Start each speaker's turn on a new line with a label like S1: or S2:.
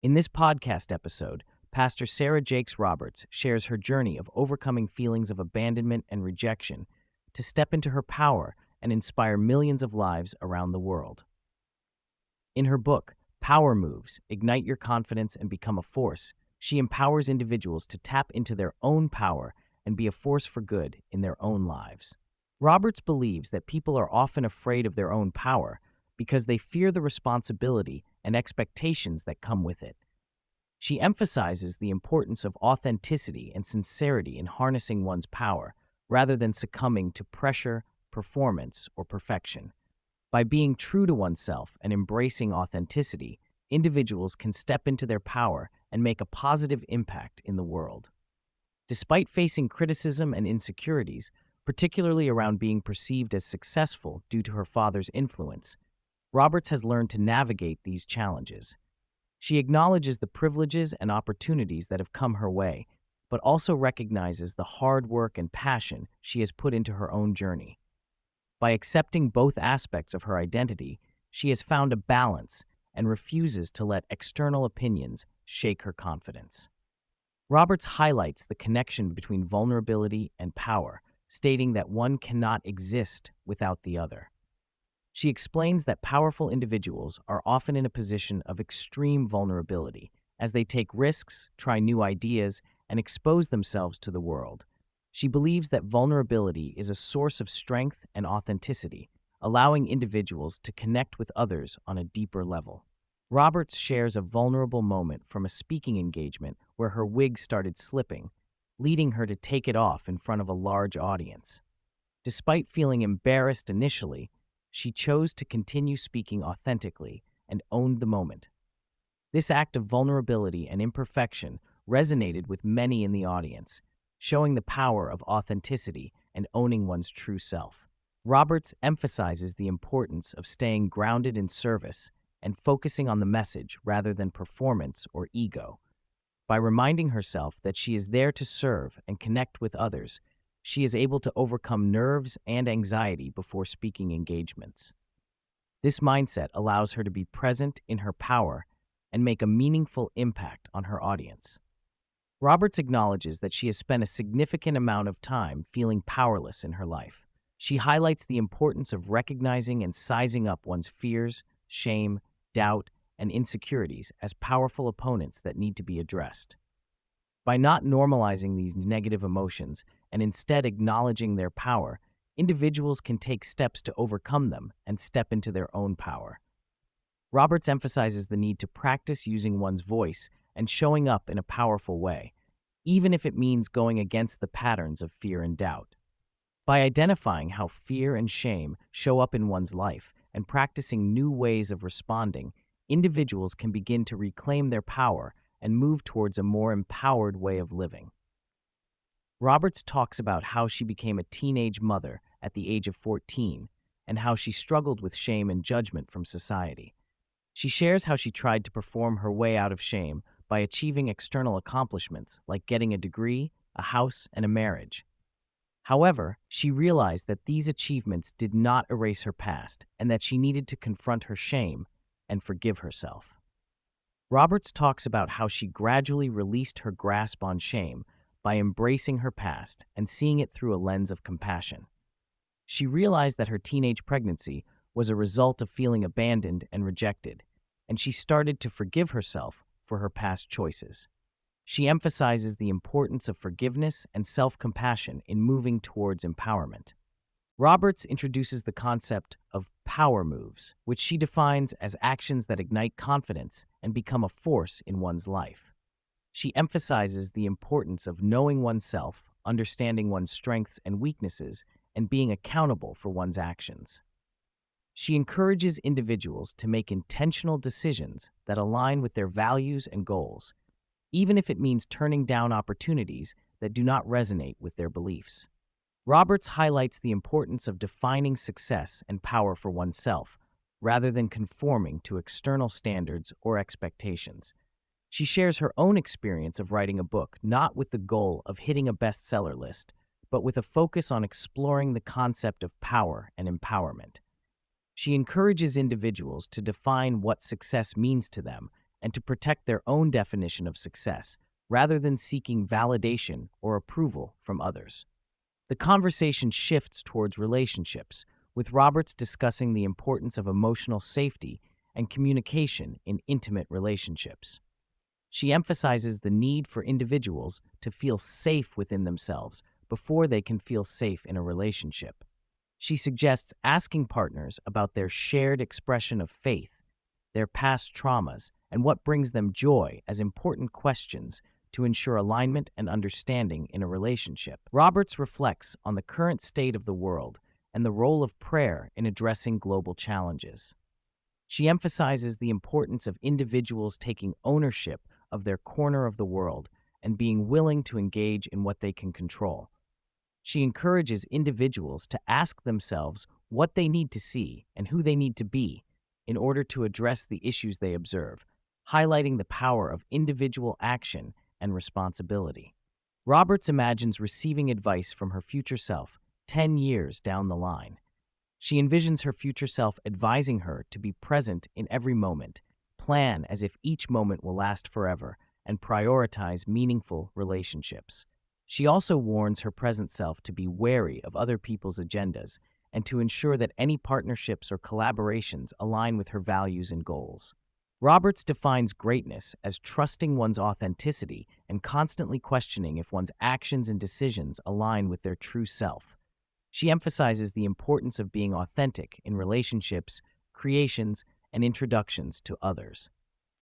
S1: In this podcast episode, Pastor Sarah Jakes Roberts shares her journey of overcoming feelings of abandonment and rejection to step into her power and inspire millions of lives around the world. In her book, Power Moves, Ignite Your Confidence and Become a Force, she empowers individuals to tap into their own power and be a force for good in their own lives. Roberts believes that people are often afraid of their own power because they fear the responsibility and expectations that come with it. She emphasizes the importance of authenticity and sincerity in harnessing one's power, rather than succumbing to pressure, performance, or perfection. By being true to oneself and embracing authenticity, individuals can step into their power and make a positive impact in the world. Despite facing criticism and insecurities, particularly around being perceived as successful due to her father's influence, Roberts has learned to navigate these challenges. She acknowledges the privileges and opportunities that have come her way, but also recognizes the hard work and passion she has put into her own journey. By accepting both aspects of her identity, she has found a balance and refuses to let external opinions shake her confidence. Roberts highlights the connection between vulnerability and power, stating that one cannot exist without the other. She explains that powerful individuals are often in a position of extreme vulnerability as they take risks, try new ideas, and expose themselves to the world. She believes that vulnerability is a source of strength and authenticity, allowing individuals to connect with others on a deeper level. Roberts shares a vulnerable moment from a speaking engagement where her wig started slipping, leading her to take it off in front of a large audience. Despite feeling embarrassed initially, she chose to continue speaking authentically and owned the moment. This act of vulnerability and imperfection resonated with many in the audience, showing the power of authenticity and owning one's true self. Roberts emphasizes the importance of staying grounded in service and focusing on the message rather than performance or ego. By reminding herself that she is there to serve and connect with others, she is able to overcome nerves and anxiety before speaking engagements. This mindset allows her to be present in her power and make a meaningful impact on her audience. Roberts acknowledges that she has spent a significant amount of time feeling powerless in her life. She highlights the importance of recognizing and sizing up one's fears, shame, doubt, and insecurities as powerful opponents that need to be addressed. By not normalizing these negative emotions and instead acknowledging their power, individuals can take steps to overcome them and step into their own power. Roberts emphasizes the need to practice using one's voice and showing up in a powerful way, even if it means going against the patterns of fear and doubt. By identifying how fear and shame show up in one's life and practicing new ways of responding, individuals can begin to reclaim their power and move towards a more empowered way of living. Roberts talks about how she became a teenage mother at the age of 14 and how she struggled with shame and judgment from society. She shares how she tried to perform her way out of shame by achieving external accomplishments like getting a degree, a house, and a marriage. However, she realized that these achievements did not erase her past and that she needed to confront her shame and forgive herself. Roberts talks about how she gradually released her grasp on shame by embracing her past and seeing it through a lens of compassion. She realized that her teenage pregnancy was a result of feeling abandoned and rejected, and she started to forgive herself for her past choices. She emphasizes the importance of forgiveness and self-compassion in moving towards empowerment. Roberts introduces the concept of power moves, which she defines as actions that ignite confidence and become a force in one's life. She emphasizes the importance of knowing oneself, understanding one's strengths and weaknesses, and being accountable for one's actions. She encourages individuals to make intentional decisions that align with their values and goals, even if it means turning down opportunities that do not resonate with their beliefs. Roberts highlights the importance of defining success and power for oneself, rather than conforming to external standards or expectations. She shares her own experience of writing a book, not with the goal of hitting a bestseller list, but with a focus on exploring the concept of power and empowerment. She encourages individuals to define what success means to them and to protect their own definition of success, rather than seeking validation or approval from others. The conversation shifts towards relationships, with Roberts discussing the importance of emotional safety and communication in intimate relationships. She emphasizes the need for individuals to feel safe within themselves before they can feel safe in a relationship. She suggests asking partners about their shared expression of faith, their past traumas, and what brings them joy as important questions to ensure alignment and understanding in a relationship. Roberts reflects on the current state of the world and the role of prayer in addressing global challenges. She emphasizes the importance of individuals taking ownership of their corner of the world and being willing to engage in what they can control. She encourages individuals to ask themselves what they need to see and who they need to be in order to address the issues they observe, highlighting the power of individual action and responsibility. Roberts imagines receiving advice from her future self 10 years down the line. She envisions her future self advising her to be present in every moment, plan as if each moment will last forever, and prioritize meaningful relationships. She also warns her present self to be wary of other people's agendas and to ensure that any partnerships or collaborations align with her values and goals. Roberts defines greatness as trusting one's authenticity and constantly questioning if one's actions and decisions align with their true self. She emphasizes the importance of being authentic in relationships, creations, and introductions to others.